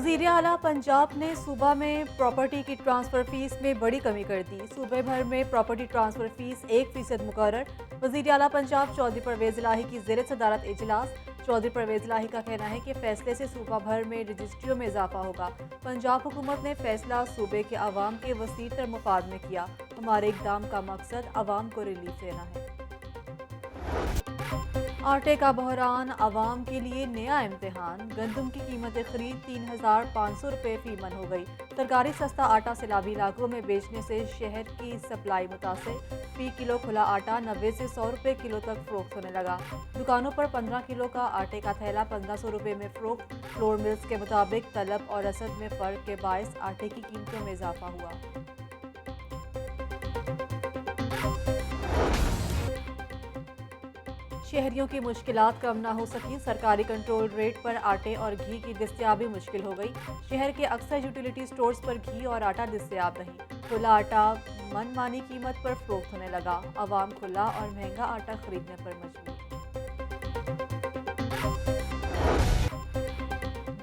वज़ीर आला पंजाब ने सूबा में प्रॉपर्टी की ट्रांसफ़र फ़ीस में बड़ी कमी कर दी। सूबे भर में प्रॉपर्टी ट्रांसफ़र फ़ीस 1% मुकर्रर। वज़ीर आला पंजाब चौधरी परवेज़ इलाही की ज़ेर सदारत इजलास। चौधरी परवेज़ इलाही का कहना है कि फ़ैसले से सूबा भर में रजिस्ट्रियों में इजाफा होगा। पंजाब हुकूमत ने फ़ैसला सूबे के अवाम के वसीर तर मुफाद में किया। हमारे इक़दाम का मकसद अवाम को रिलीफ देना है। आटे का बहरान आवाम के लिए नया इम्तिहान। गंदम की कीमत खरीद 3,500 रुपये फी मन हो गई। सरकारी सस्ता आटा सैलाबी इलाकों में बेचने से शहर की सप्लाई मुतासिर। फी किलो खुला आटा 90 से 100 रुपये किलो तक फ़रोख्त होने लगा। दुकानों पर 15 किलो का आटे का थैला 1500 रुपये में फ़रोख्त। फ्लोर मिल्स के मुताबिक तलब और रसद में फ़र्क के बायस आटे की कीमतों में इजाफा हुआ। शहरियों की मुश्किलात कम ना हो सकी। सरकारी कंट्रोल रेट पर आटे और घी की दस्तयाबी मुश्किल हो गई। शहर के अक्सर यूटिलिटी स्टोर्स पर घी और आटा दस्तयाब नहीं। खुला आटा मनमानी कीमत पर फ़रोख्त होने लगा। आवाम खुला और महंगा आटा खरीदने पर मजबूर।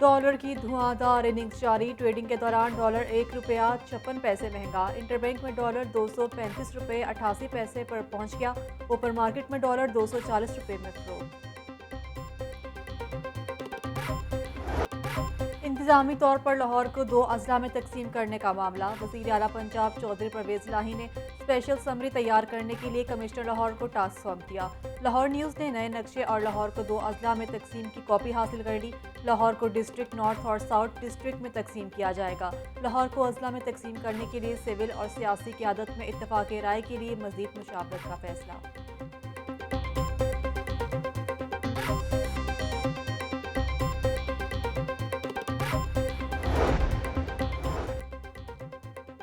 डॉलर की धुआंधार इनिंग्स जारी। ट्रेडिंग के दौरान डॉलर 1 रुपया 56 पैसे महंगा। इंटरबैंक में डॉलर 235 रुपये 88 पैसे पर पहुंच गया। ओपन मार्केट में डॉलर 240 रुपये में फरोख्त। इंतजामी तौर पर लाहौर को 2 अजला में तकसीम करने का मामला। वज़ीर आला पंजाब चौधरी परवेज़ इलाही ने स्पेशल समरी तैयार करने के लिए कमिश्नर लाहौर को टास्क सौंप दिया। लाहौर न्यूज़ ने नए नक्शे और लाहौर को 2 अजला में तकसीम की कॉपी हासिल कर ली। लाहौर को डिस्ट्रिक्ट नॉर्थ और साउथ डिस्ट्रिक्ट में तकसीम किया जाएगा। लाहौर को अजला में तकसीम करने के लिए सिविल और सियासी क़यादत में इत्तफ़ाक़ राय के लिए मज़ीद मुशावरत का फैसला।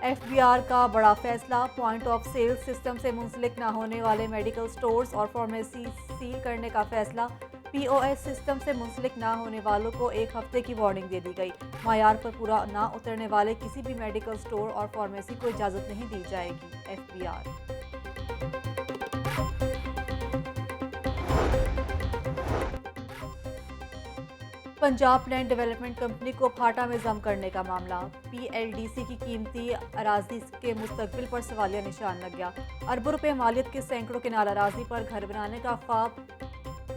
FBR का बड़ा फैसला। पॉइंट ऑफ सेल सिस्टम से मुंसलिक न होने वाले मेडिकल स्टोर्स और फार्मेसी सील करने का फैसला। POS सिस्टम से मुंसलिक न होने वालों को 1 हफ्ते की वार्निंग दे दी गई। मायार पर पूरा न उतरने वाले किसी भी मेडिकल स्टोर और फार्मेसी को इजाज़त नहीं दी जाएगी। FBR। Punjab land development company को फाटा में जम करने का मामला। PLDC की कीमती अराजी के मुस्तकबिल पर सवालिया निशान लग गया। अरबों रुपए मालियत के सैकड़ों किनाल अराजी पर घर बनाने का ख्वाब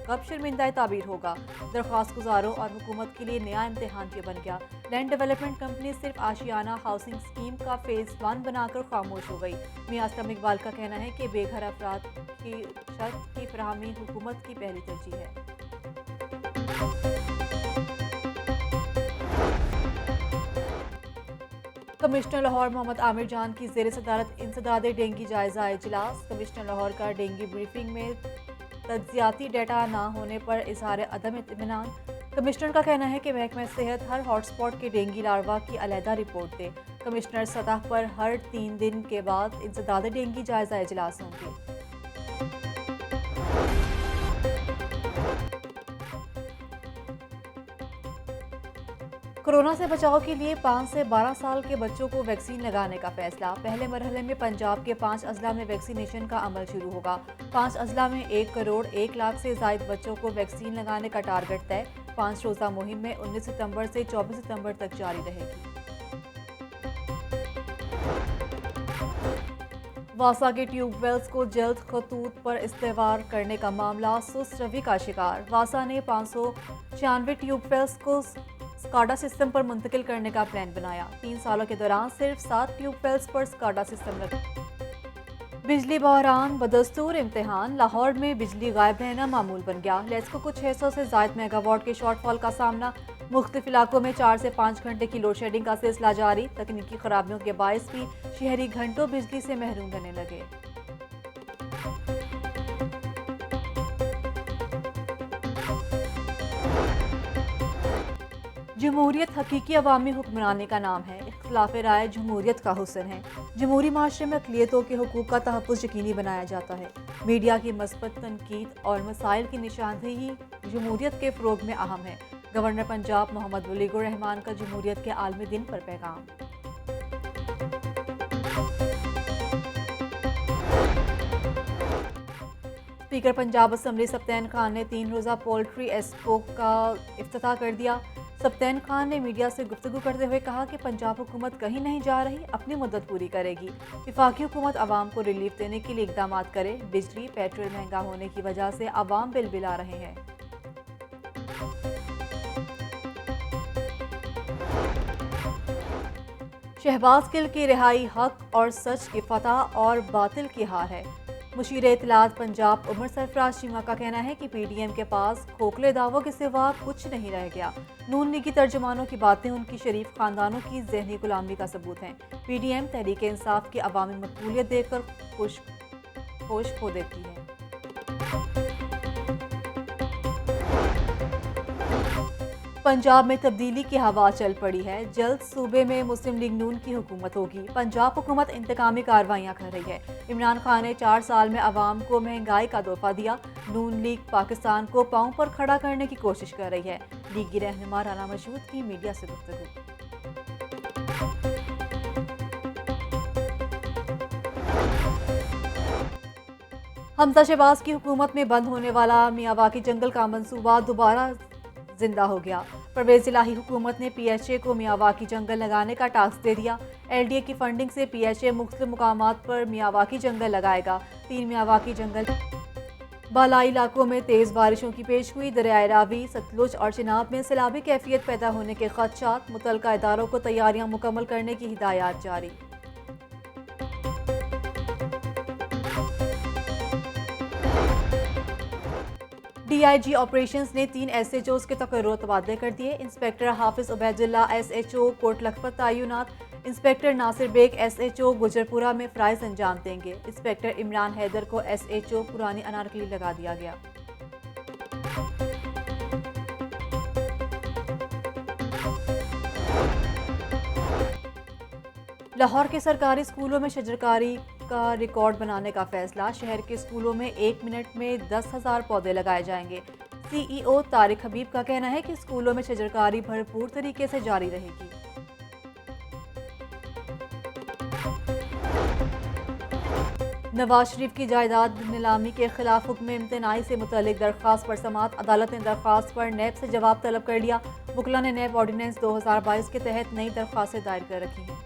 कब शर्मिंदा ताबीर होगा। दरख्वास्त गुजारों और हुकूमत के लिए नया इम्तिहान के बन गया। लैंड डेवलपमेंट कंपनी सिर्फ आशियाना हाउसिंग स्कीम का फेज़ 1 बनाकर खामोश हो गई। मियां असलम इकबाल का कहना है कि बेघर अफराद की छत की फराहमी हुकूमत की पहली तरजीह है। कमिश्नर लाहौर मोहम्मद आमिर जान की ज़ेर सदारत इंसदाद डेंगी जायजा इजलास। कमिश्नर लाहौर का डेंगी ब्रीफिंग में तज्जियाती डेटा न होने पर इजहार अदम इत्मीनान। कमिश्नर का कहना है कि महकमा सेहत हर हॉटस्पॉट के डेंगी लार्वा की अलहदा रिपोर्ट दे। कमिश्नर सतह पर हर 3 दिन के बाद इंसदाद डेंगी जायजा इजलास होंगे। कोरोना से बचाव के लिए 5 से 12 साल के बच्चों को वैक्सीन लगाने का फैसला। पहले मरहले में पंजाब के 5 अजला में वैक्सीनेशन का अमल शुरू होगा। 5 अजला में 1 करोड़ 1 लाख से जायद बच्चों को वैक्सीन लगाने का टारगेट तय। 5 रोज़ा मुहिम में 19 सितंबर से 24 सितंबर तक जारी रहेगी। वासा के ट्यूबवेल्स को जल्द खतूत पर इस्तेमाल करने का मामला सुस्त रवि का शिकार। वासा ने 596 ट्यूबवेल्स को स्काडा सिस्टम पर मुंतकिल करने का प्लान बनाया। 3 सालों के दौरान सिर्फ 7 ट्यूबवेल्स पर स्काडा सिस्टम लगा। बिजली बहरान बदस्तूर इम्तिहान। लाहौर में बिजली गायब रहना मामूल बन गया। लेस्को को 600 से जायद मेगावाट के शॉर्टफॉल का सामना। मुख्तलिफ इलाकों में 4 से 5 घंटे की लोड शेडिंग का सिलसिला जारी। तकनीकी खराबियों के बायस भी शहरी घंटों बिजली से महरूम रहने लगे। जमहूरियत हकीकी अवामी हुक्मरानी का नाम है। इख्तिलाफ राय जमहूरियत का हुस्न है। जमहूरी माशरे में अक़लियतों के हुकूक का तहफ़्फ़ुज़ यकीनी बनाया जाता है। मीडिया की मस्बत तनकीद और मसाइल की निशानदेही जमहूरियत के फ़रोग़ में अहम है। गवर्नर पंजाब मोहम्मद वलीगुर रहमान का जमहूरियत के आलमी दिन पर पैगाम। स्पीकर पंजाब असम्बली सफ्तैन खान ने 3 रोज़ा पोल्ट्री एक्सपो का इफ्तिताह कर दिया। सब्तैन खान ने मीडिया से गुफ्तगू करते हुए कहा कि पंजाब हुकूमत कहीं नहीं जा रही, अपनी मुद्दत पूरी करेगी। वफाकी हुकूमत आवाम को रिलीफ देने के लिए इकदाम करे। बिजली पेट्रोल महंगा होने की वजह से आवाम बिल बिला रहे हैं। शहबाज गिल की रिहाई हक और सच की फतह और बातिल की हार है। मुशीर इत्तलात पंजाब उमर सरफराज चीमा का कहना है कि पीडीएम के पास खोखले दावों के सिवा कुछ नहीं रह गया। नून लीगी तर्जुमानों की बातें उनकी शरीफ खानदानों की जहनी गुलामी का सबूत हैं। पीडीएम तहरीक इंसाफ की अवामी मकबूलियत देखकर होश खो देती है। पंजाब में तब्दीली की हवा चल पड़ी है। जल्द सूबे में मुस्लिम लीग नून की हुकूमत होगी। पंजाब हुकूमत इंतकामी कार्रवाइयां कर रही है। इमरान खान ने 4 साल में अवाम को महंगाई का तोहफा दिया। नून लीग पाकिस्तान को पांव पर खड़ा करने की कोशिश कर रही है। लीगी रहनुमा राना मशहूद की मीडिया से गुफ्तगू। हमजा शहबाज की हुकूमत में बंद होने वाला मियावाकी जंगल का मंसूबा दोबारा जिंदा हो गया। परवेज इलाही हुकूमत ने पीएचए को मियावाकी जंगल लगाने का टास्क दे दिया। एलडीए की फंडिंग से पीएचए मुख्तलिफ मुकामात पर मियावाकी जंगल लगाएगा। 3 मियावाकी जंगल बालाई इलाकों में तेज बारिशों की पेश हुई। दरियाए रावी, सतलुज और चिनाब में सैलाबी कैफियत पैदा होने के खदशात। मुतलका इदारों को तैयारियां मुकम्मल करने की हिदायत जारी। डीआईजी ऑपरेशंस ने 3 एसएचओज के तकर्रुर तबादले कर दिए। इंस्पेक्टर हाफिज उबैदुल्ला एसएचओ कोट लखपत तैनात। इंस्पेक्टर नासिर बेग एसएचओ गुजरपुरा में फ़राइज़ अंजाम देंगे। इंस्पेक्टर इमरान हैदर को एसएचओ पुरानी अनारकली लगा दिया गया। लाहौर के सरकारी स्कूलों में शजरकारी का रिकॉर्ड बनाने का फैसला। शहर के स्कूलों में 1 मिनट में 10,000 पौधे लगाए जाएंगे। सीईओ तारिक हबीब का कहना है कि स्कूलों में शजरकारी भरपूर तरीके से जारी रहेगी। नवाज शरीफ की जायदाद नीलामी के खिलाफ हुक्म इम्तनाई से मुतल्लिक दरख्वास्त पर समाअत। अदालत ने दरख्वास्त पर नैब से जवाब तलब कर लिया। वकला ने नैब ऑर्डिनेंस 2022 के तहत नई दरख्वास्तें दायर कर रखी हैं।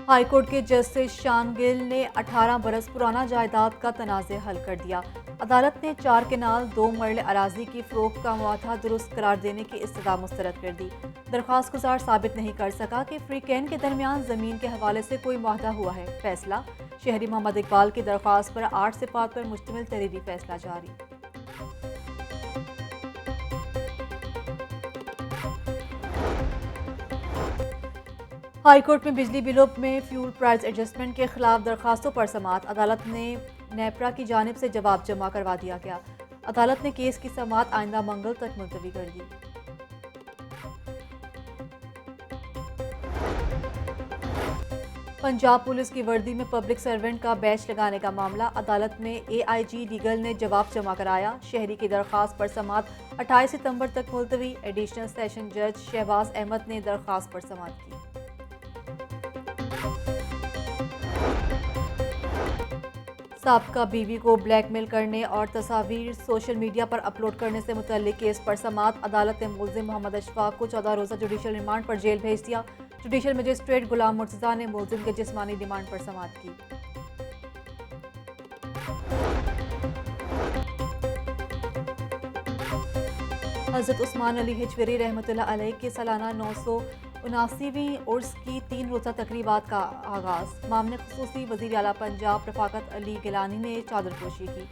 हाईकोर्ट के जस्टिस शान गिल ने 18 बरस पुराना जायदाद का तनाज़े हल कर दिया। अदालत ने 4 केनाल 2 मरले अराजी की फ़रोख्त का मुआहदा दुरुस्त करार देने की इस्तदा मुस्तरद कर दी। दरख्वास्त गुजार साबित नहीं कर सका कि फ्रीकैन के दरमियान ज़मीन के हवाले से कोई मुआहदा हुआ है। फैसला। शहरी मोहम्मद इकबाल की दरख्वास्त पर 8 सिफात पर मुश्तमिल तहरीरी फैसला जारी। हाईकोर्ट में बिजली बिलों में फ्यूल प्राइस एडजस्टमेंट के खिलाफ दरखास्तों पर समाअत। अदालत ने नेपरा की जानिब से जवाब जमा करवा दिया गया। अदालत ने केस की समाअत आइंदा मंगल तक मुलतवी कर दी। पंजाब पुलिस की वर्दी में पब्लिक सर्वेंट का बैच लगाने का मामला। अदालत में एआईजी लीगल ने जवाब जमा कराया। शहरी की दरख्वास्त पर समाअत 28 सितंबर तक मुलतवी। एडिशनल सेशन जज शहबाज अहमद ने दरख्वास्त पर समाअत की। साबका बीवी को ब्लैकमेल करने और तस्वीर सोशल मीडिया पर अपलोड करने से मुतल्लिक केस पर समाअत। अदालत ने मुल्जिम मोहम्मद अशफाक को 14 रोज़ा जुडिशल रिमांड पर जेल भेज दिया। जुडिशल मजिस्ट्रेट गुलाम मुर्तज़ा ने मुल्जिम के जिस्मानी रिमांड पर समाअत की। हज़रत उस्मान अली हिजवेरी रहमतुल्लाह अलैह की सालाना 979वीं उर्स की 3 रोज़ा तकरीबात का आगाज़। मामले ख़ुसूसी वज़ीर आला पंजाब रफ़ाकत अली गिलानी ने चादरपोशी की।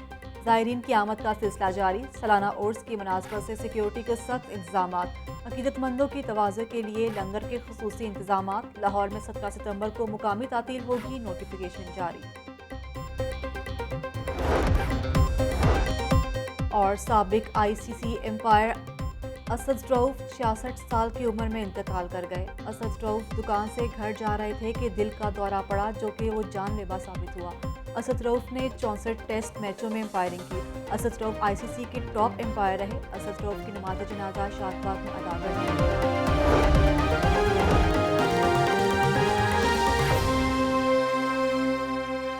ज़ायरीन की आमद का सिलसिला जारी। सालाना उर्स की मुनासबत से सिक्योरिटी के सख्त इंतज़ामात। अक़ीदतमंदों की तवाज़ुन के लिए लंगर के ख़ुसूसी इंतज़ामात। लाहौर में 17 सितंबर को मुकामी तातील होगी। नोटिफिकेशन जारी। और साबिक आईसीसी एम्पायर असद रऊफ 66 साल की उम्र में इंतकाल कर गए। असद रऊफ दुकान से घर जा रहे थे कि दिल का दौरा पड़ा, जो कि वो जानलेवा साबित हुआ। असद रऊफ ने 64 टेस्ट मैचों में एम्पायरिंग की। असद रऊफ आईसीसी के टॉप एम्पायर रहे। असद रऊफ की नमाज जनाजा शादबाग में अदा